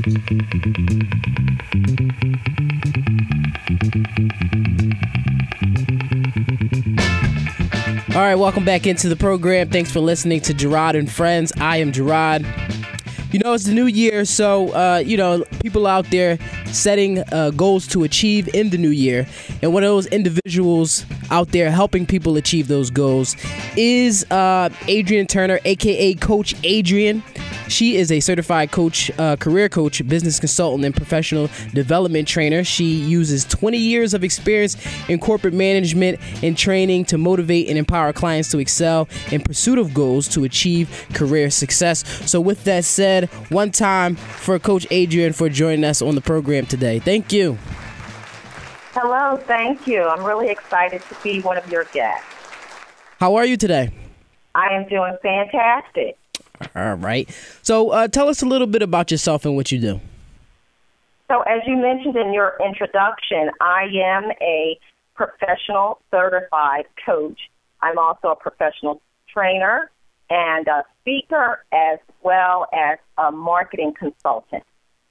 All right, welcome back into the program. Thanks for listening to Jerod and Friends. I am Jerod. You know, it's the new year, so, people out there setting goals to achieve in the new year. And one of those individuals out there helping people achieve those goals is Adrean Turner, a.k.a. Coach Adrean. She is a certified coach, career coach, business consultant, and professional development trainer. She uses 20 years of experience in corporate management and training to motivate and empower clients to excel in pursuit of goals to achieve career success. So with that said, one time for Coach Adrean for joining us on the program today. Thank you. Hello, thank you. I'm really excited to be one of your guests. How are you today? I am doing fantastic. All right. So tell us a little bit about yourself and what you do. So as you mentioned in your introduction, I am a professional certified coach. I'm also a professional trainer and a speaker as well as a marketing consultant.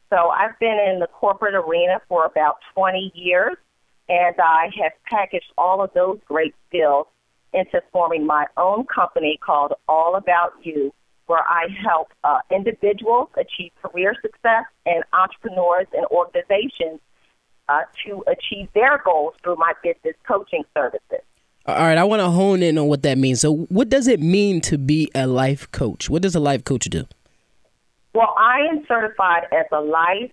So I've been in the corporate arena for about 20 years, and I have packaged all of those great skills into forming my own company called All About You, where I help individuals achieve career success and entrepreneurs and organizations to achieve their goals through my business coaching services. All right, I want to hone in on what that means. So what does it mean to be a life coach? What does a life coach do? Well, I am certified as a life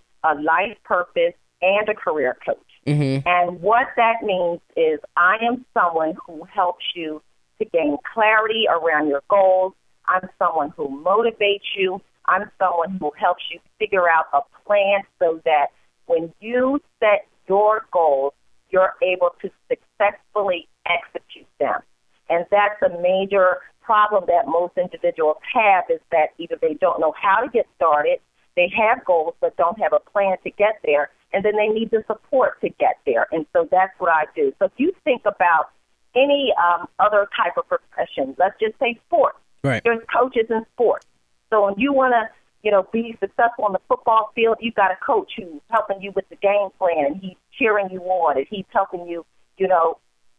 purpose, and a career coach. Mm-hmm. And what that means is I am someone who helps you to gain clarity around your goals. I'm someone who motivates you. I'm someone who helps you figure out a plan so that when you set your goals, you're able to successfully execute them. And that's a major problem that most individuals have, is that either they don't know how to get started, they have goals but don't have a plan to get there, and then they need the support to get there. And so that's what I do. So if you think about any other type of profession, let's just say sports. Right. There's coaches in sports. So when you want to, be successful on the football field, you've got a coach who's helping you with the game plan, and he's cheering you on, and he's helping you,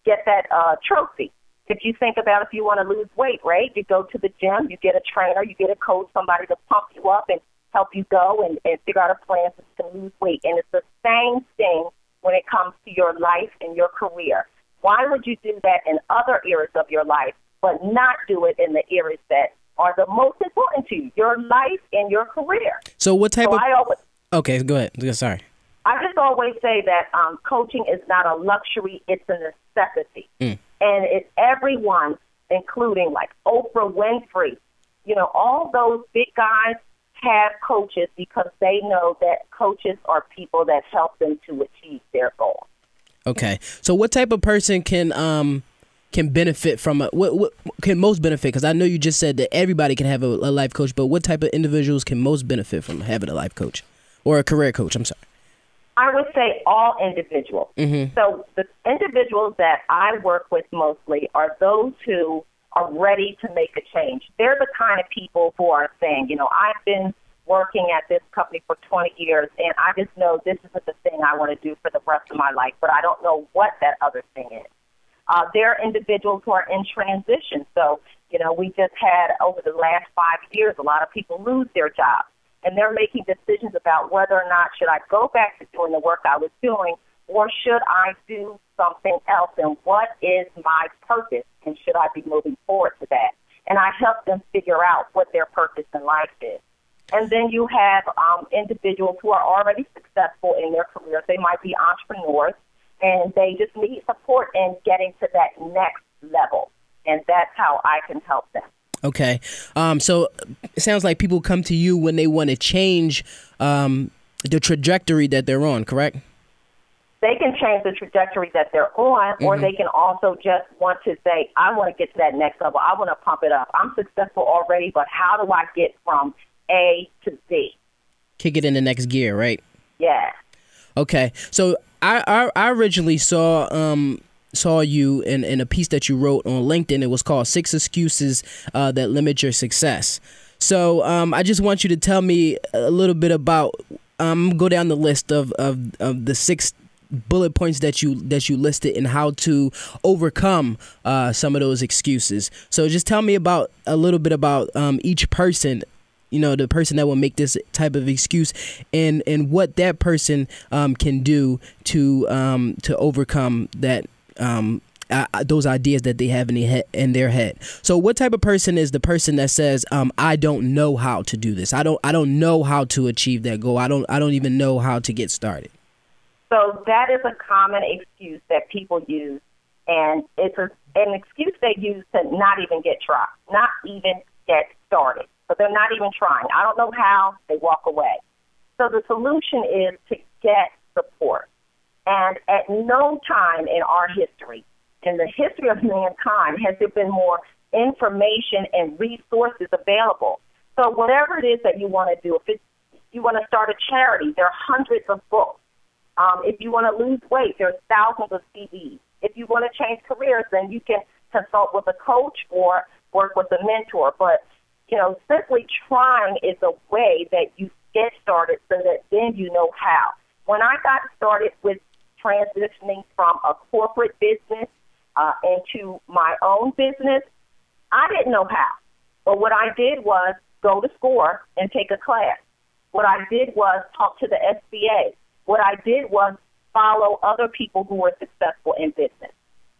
get that trophy. If you think about if you want to lose weight, right, you go to the gym, you get a trainer, you get a coach, somebody to pump you up and help you go and figure out a plan to lose weight. And it's the same thing when it comes to your life and your career. Why would you do that in other areas of your life, but not do it in the areas that are the most important to you, your life and your career? So what type of... Okay, go ahead. Sorry. I just always say that coaching is not a luxury, it's a necessity. And it's everyone, including like Oprah Winfrey, all those big guys have coaches because they know that coaches are people that help them to achieve their goals. Okay. So what type of person can benefit from what can most benefit? Because I know you just said that everybody can have a life coach, but what type of individuals can most benefit from having a life coach or a career coach? I'm sorry. I would say all individuals. Mm-hmm. So the individuals that I work with mostly are those who are ready to make a change. They're the kind of people who are saying, I've been working at this company for 20 years, and I just know this isn't the thing I want to do for the rest of my life, but I don't know what that other thing is. There are individuals who are in transition. So, we just had, over the last 5 years, a lot of people lose their jobs. And they're making decisions about whether or not should I go back to doing the work I was doing, or should I do something else, and what is my purpose, and should I be moving forward to that? And I help them figure out what their purpose in life is. And then you have individuals who are already successful in their careers. They might be entrepreneurs, and they just need support in getting to that next level. And that's how I can help them. Okay. So it sounds like people come to you when they want to change the trajectory that they're on, correct? They can change the trajectory that they're on, or they can also just want to say, I want to get to that next level. I want to pump it up. I'm successful already, but how do I get from A to Z? Kick it in the next gear, right? Yeah. Okay. So I originally saw you in a piece that you wrote on LinkedIn. It was called 6 Excuses That Limit Your Success. So I just want you to tell me a little bit about go down the list of the 6 bullet points that you listed and how to overcome some of those excuses. So just tell me about a little bit about each person, the person that will make this type of excuse, and what that person can do to overcome that those ideas that they have in their head. So what type of person is the person that says, I don't know how to do this. I don't know how to achieve that goal. I don't even know how to get started. So that is a common excuse that people use, and it's an excuse they use to not even get started. So they're not even trying. I don't know how. They walk away. So the solution is to get support. And at no time in our history, in the history of mankind, has there been more information and resources available. So whatever it is that you want to do, if you want to start a charity, there are hundreds of books. If you want to lose weight, there's thousands of CDs. If you want to change careers, then you can consult with a coach or work with a mentor. But, simply trying is a way that you get started so that then you know how. When I got started with transitioning from a corporate business into my own business, I didn't know how. But what I did was go to SCORE and take a class. What I did was talk to the SBA. What I did was follow other people who were successful in business.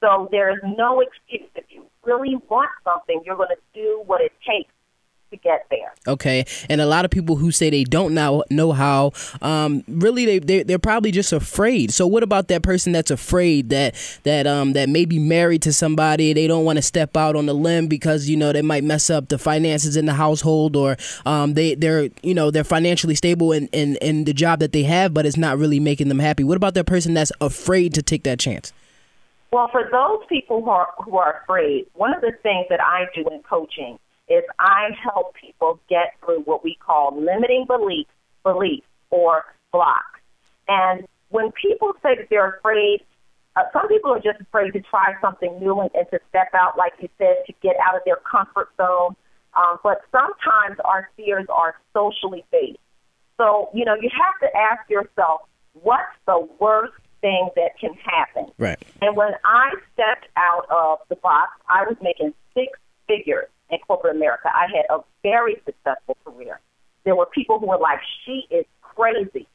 So there is no excuse. If you really want something, you're going to do what it takes to get there. Okay. And a lot of people who say they don't know how, really they're probably just afraid. So what about that person that's afraid that may be married to somebody, they don't want to step out on the limb because they might mess up the finances in the household, or they're financially stable in the job that they have, but it's not really making them happy. What about that person that's afraid to take that chance? Well, for those people who are afraid, one of the things that I do in coaching is I help people get through what we call limiting beliefs or blocks. And when people say that they're afraid, some people are just afraid to try something new and to step out, like you said, to get out of their comfort zone. But sometimes our fears are socially based. So, you have to ask yourself, what's the worst thing that can happen? Right. And when I stepped out of the box, I was making 6 figures in corporate America. I had a very successful career. There were people who were like, she is crazy.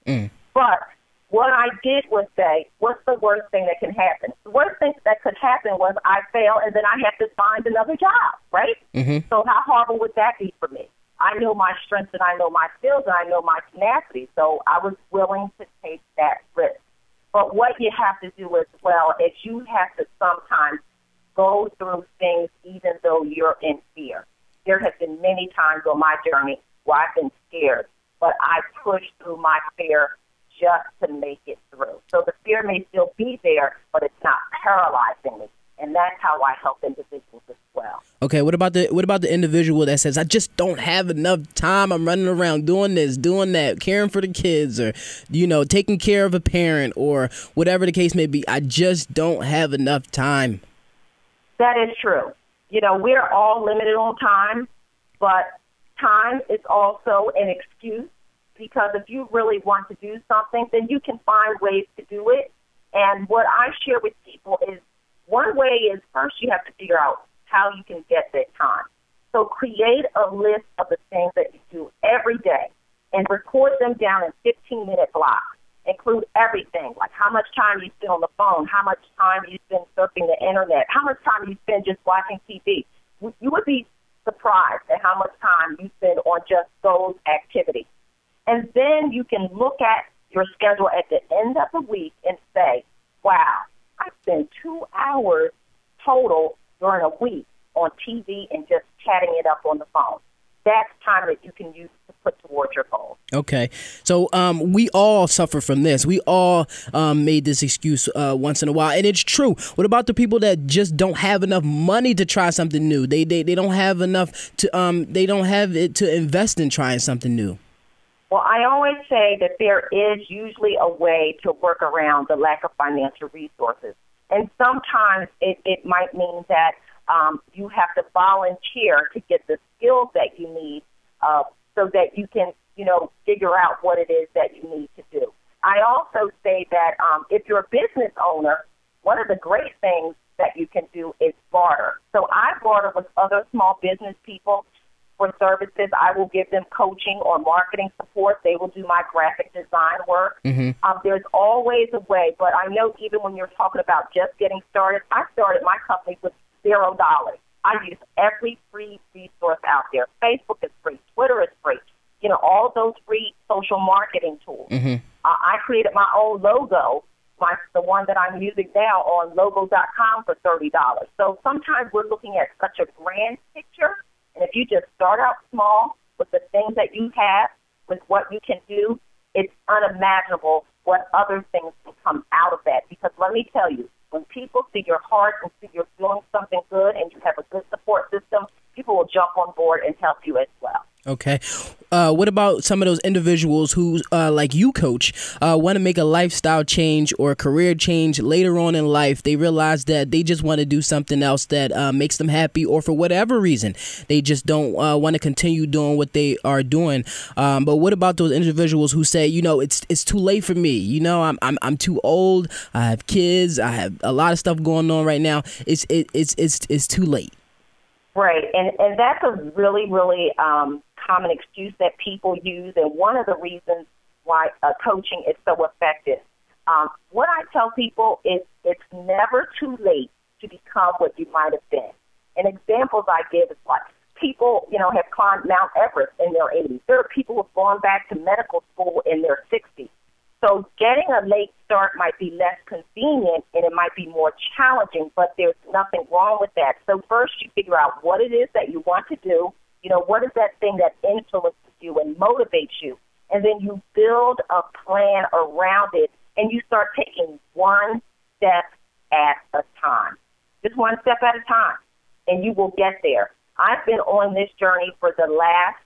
But what I did was say, what's the worst thing that can happen? The worst thing that could happen was I fail and then I have to find another job, right? Mm-hmm. So how horrible would that be for me? I know my strengths and I know my skills and I know my tenacity. So I was willing to take that risk. But what you have to do as well is you have to sometimes go through things even though you're in fear. There have been many times on my journey where I've been scared, but I pushed through my fear just to make it through. So the fear may still be there, but it's not paralyzing me. And that's how I help individuals as well. Okay, what about the individual that says, I just don't have enough time. I'm running around doing this, doing that, caring for the kids, or, taking care of a parent, or whatever the case may be. I just don't have enough time. That is true. We're all limited on time, but time is also an excuse, because if you really want to do something, then you can find ways to do it. And what I share with people is, one way is, first you have to figure out how you can get that time. So create a list of the things that you do every day and record them down in 15-minute blocks. Include everything, like how much time you spend on the phone, how much time you spend surfing the internet, how much time you spend just watching TV. You would be surprised at how much time you spend on just those activities. And then you can look at your schedule at the end of the week and say, wow, I spend 2 hours total during a week on TV and just chatting it up on the phone. That's time that you can use to put towards your goals. Okay. So we all suffer from this. We all made this excuse once in a while, and it's true. What about the people that just don't have enough money to try something new? They don't have enough to they don't have it to invest in trying something new. Well, I always say that there is usually a way to work around the lack of financial resources. And sometimes it might mean that you have to volunteer to get the skills that you need so that you can, figure out what it is that you need to do. I also say that if you're a business owner, one of the great things that you can do is barter. So I barter with other small business people for services. I will give them coaching or marketing support. They will do my graphic design work. There's always a way, but I know even when you're talking about just getting started, I started my company with $0. I use every free resource out there. Facebook is free. Twitter is free. All those free social marketing tools. I created my own logo, the one that I'm using now on logo.com for $30. So sometimes we're looking at such a grand picture, and if you just start out small with the things that you have, with what you can do, it's unimaginable what other things can come out of that. Because let me tell you, when people see your heart and see you're doing something good and you have a good support system, people will jump on board and help you as well. Okay. What about some of those individuals who, like you, Coach, want to make a lifestyle change or a career change later on in life? They realize that they just want to do something else that makes them happy, or for whatever reason, they just don't want to continue doing what they are doing. But what about those individuals who say, it's too late for me? I'm too old. I have kids. I have a lot of stuff going on right now. It's too late. Right, and that's a really, really common excuse that people use, and one of the reasons why coaching is so effective. What I tell people is it's never too late to become what you might have been. And examples I give is like people, have climbed Mount Everest in their 80s. There are people who have gone back to medical school in their 60s. So getting a late start might be less convenient and it might be more challenging, but there's nothing wrong with that. So first you figure out what it is that you want to do. What is that thing that influences you and motivates you? And then you build a plan around it and you start taking one step at a time. Just one step at a time, and you will get there. I've been on this journey for the last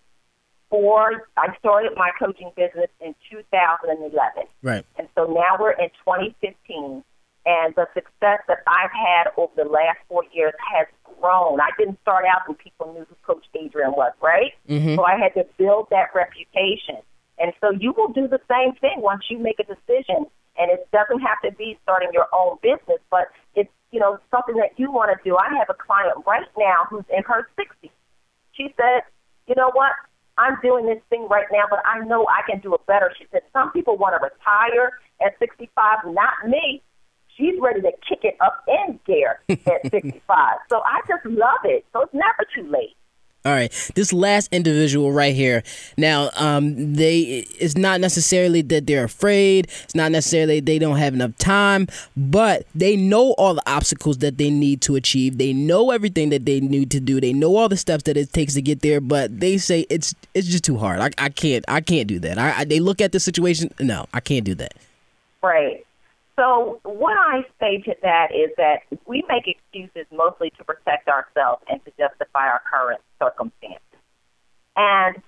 I started my coaching business in 2011. Right. And so now we're in 2015, and the success that I've had over the last 4 years has grown. I didn't start out when people knew who Coach Adrean was, right? So I had to build that reputation. And so you will do the same thing once you make a decision, and it doesn't have to be starting your own business, but it's, something that you want to do. I have a client right now who's in her 60s. She said, you know what? I'm doing this thing right now, but I know I can do it better. She said, some people want to retire at 65, not me. She's ready to kick it up in gear at 65. So I just love it. So it's never too late. All right, this last individual right here. Now, it's not necessarily that they're afraid. It's not necessarily they don't have enough time, but they know all the obstacles that they need to achieve. They know everything that they need to do. They know all the steps that it takes to get there, but they say it's just too hard. I can't do that. They look at the situation. No, I can't do that. Right. So what I say to that is that we make excuses mostly to protect ourselves and to justify our current circumstances. And,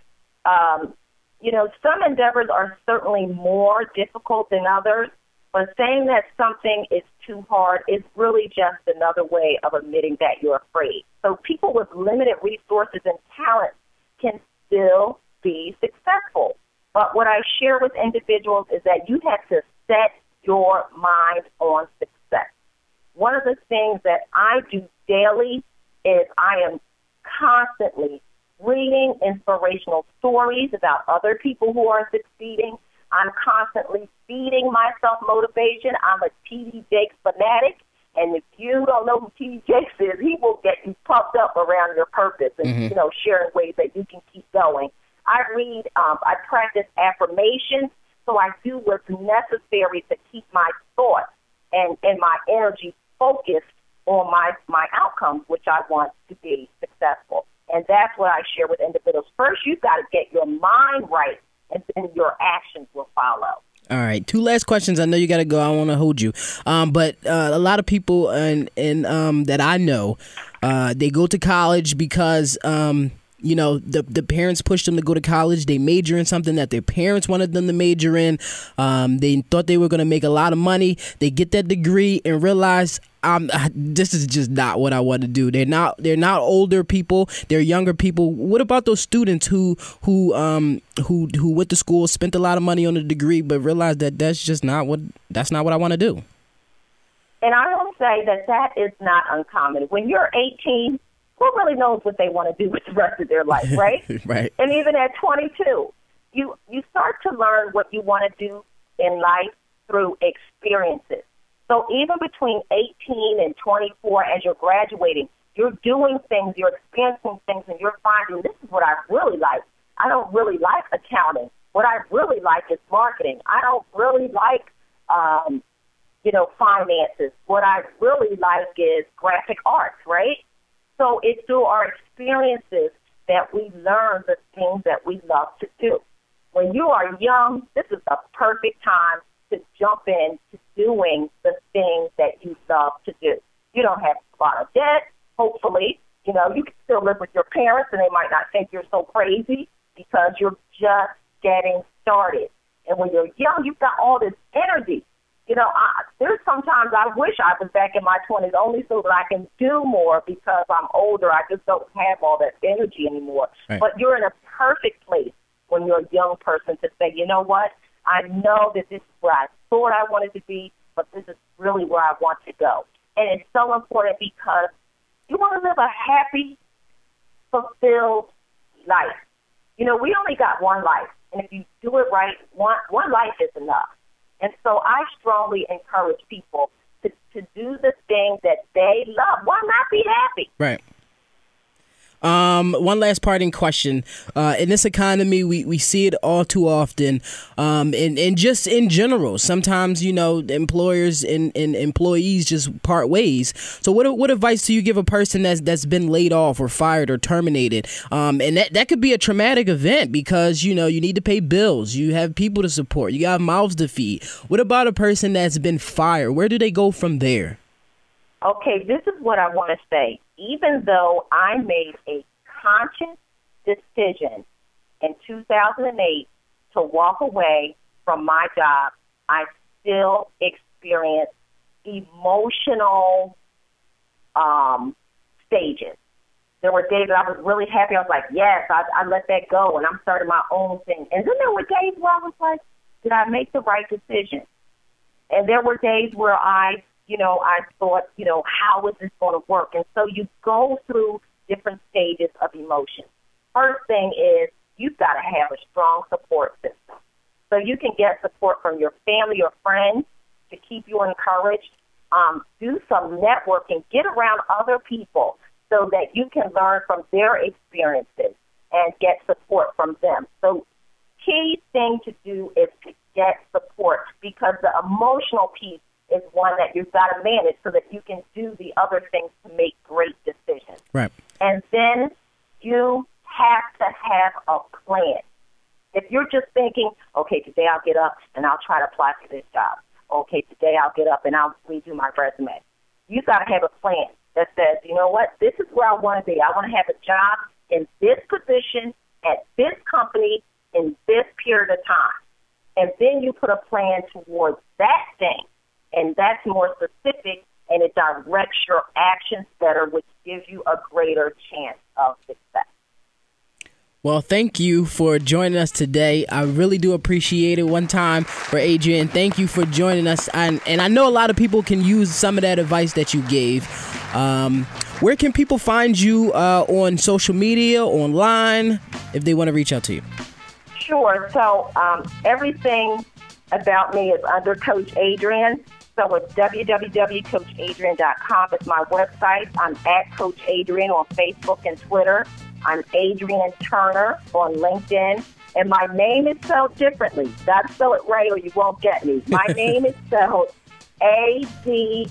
some endeavors are certainly more difficult than others, but saying that something is too hard is really just another way of admitting that you're afraid. So people with limited resources and talent can still be successful. But what I share with individuals is that you have to set your mind on success. One of the things that I do daily is I am constantly reading inspirational stories about other people who are succeeding. I'm constantly feeding myself motivation. I'm a T.D. Jakes fanatic, and if you don't know who T.D. Jakes is, he will get you pumped up around your purpose and, sharing ways that you can keep going. I practice affirmations. So I do what's necessary to keep my thoughts and my energy focused on my outcomes, which I want to be successful. And that's what I share with individuals. First, you've got to get your mind right, and then your actions will follow. All right. 2 last questions. I know you got to go. I want to hold you. But a lot of people that I know, they go to college because the parents pushed them to go to college. They major in something that their parents wanted them to major in. They thought they were going to make a lot of money. They get that degree and realize this is just not what I want to do. They're not older people. They're younger people. What about those students who went to school, spent a lot of money on a degree, but realized that that's not what I want to do? And I will say that is not uncommon. When you're 18, who really knows what they want to do with the rest of their life, right? Right. And even at 22, you start to learn what you want to do in life through experiences. So even between 18 and 24, as you're graduating, you're doing things, you're experiencing things, and you're finding this is what I really like. I don't really like accounting. What I really like is marketing. I don't really like, finances. What I really like is graphic arts, right? So it's through our experiences that we learn the things that we love to do. When you are young, this is the perfect time to jump into doing the things that you love to do. You don't have a lot of debt, hopefully. You can still live with your parents, and they might not think you're so crazy because you're just getting started. And when you're young, you've got all this energy. There's sometimes I wish I was back in my 20s only so that I can do more because I'm older. I just don't have all that energy anymore. Right. But you're in a perfect place when you're a young person to say, you know what? I know that this is where I thought I wanted to be, but this is really where I want to go. And it's so important because you want to live a happy, fulfilled life. We only got one life, and if you do it right, one life is enough. And so I strongly encourage people to do the things that they love. Why not be happy? Right. One last parting question. In this economy, we see it all too often. And just in general, sometimes, employers and employees just part ways. So what advice do you give a person that's been laid off or fired or terminated? And that could be a traumatic event because, you need to pay bills. You have people to support. You got mouths to feed. What about a person that's been fired? Where do they go from there? Okay, this is what I want to say. Even though I made a conscious decision in 2008 to walk away from my job, I still experienced emotional stages. There were days that I was really happy. I was like, yes, I let that go, and I'm starting my own thing. And then there were days where I was like, did I make the right decision? And there were days where I thought, how is this going to work? And so you go through different stages of emotion. First thing is you've got to have a strong support system. So you can get support from your family or friends to keep you encouraged. Do some networking. Get around other people so that you can learn from their experiences and get support from them. So key thing to do is to get support because the emotional piece is one that you've got to manage so that you can do the other things to make great decisions. Right. And then you have to have a plan. If you're just thinking, okay, today I'll get up and I'll try to apply for this job. Okay, today I'll get up and I'll redo my resume. You've got to have a plan that says, you know what, this is where I want to be. I want to have a job in this position at this company in this period of time. And then you put a plan towards that thing. And that's more specific, and it directs your actions better, which gives you a greater chance of success. Well, thank you for joining us today. I really do appreciate it. One time for Adrean, thank you for joining us. And I know a lot of people can use some of that advice that you gave. Where can people find you on social media, online, if they want to reach out to you? Sure. So everything about me is under Coach Adrean. So it's www.coachadrean.com. It's my website. I'm at Coach Adrean on Facebook and Twitter. I'm Adrian Turner on LinkedIn. And my name is spelled differently. Got to spell it right or you won't get me. My name is spelled Adrean.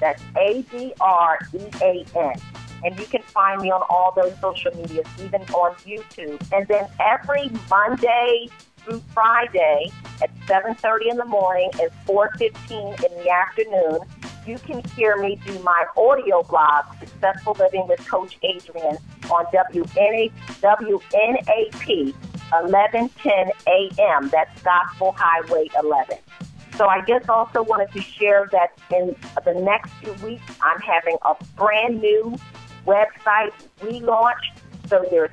That's Adrean. And you can find me on all those social medias, even on YouTube. And then every Monday through Friday at 7:30 in the morning and 4:15 in the afternoon, you can hear me do my audio blog, Successful Living with Coach Adrean, on WNAP 1110 AM. That's Gospel Highway 11. So I just also wanted to share that in the next 2 weeks, I'm having a brand new website relaunched. So there's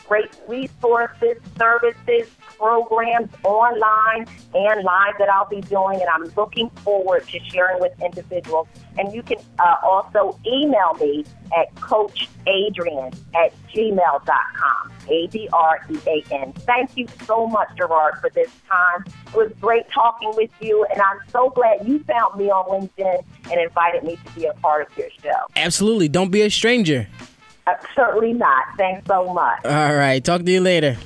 great resources, services, programs online and live that I'll be doing, and I'm looking forward to sharing with individuals. And you can also email me at coachadrean@gmail.com, ADREAN. Thank you so much, Jerod, for this time. It was great talking with you, and I'm so glad you found me on LinkedIn and invited me to be a part of your show. Absolutely. Don't be a stranger. Certainly not. Thanks so much. All right. Talk to you later.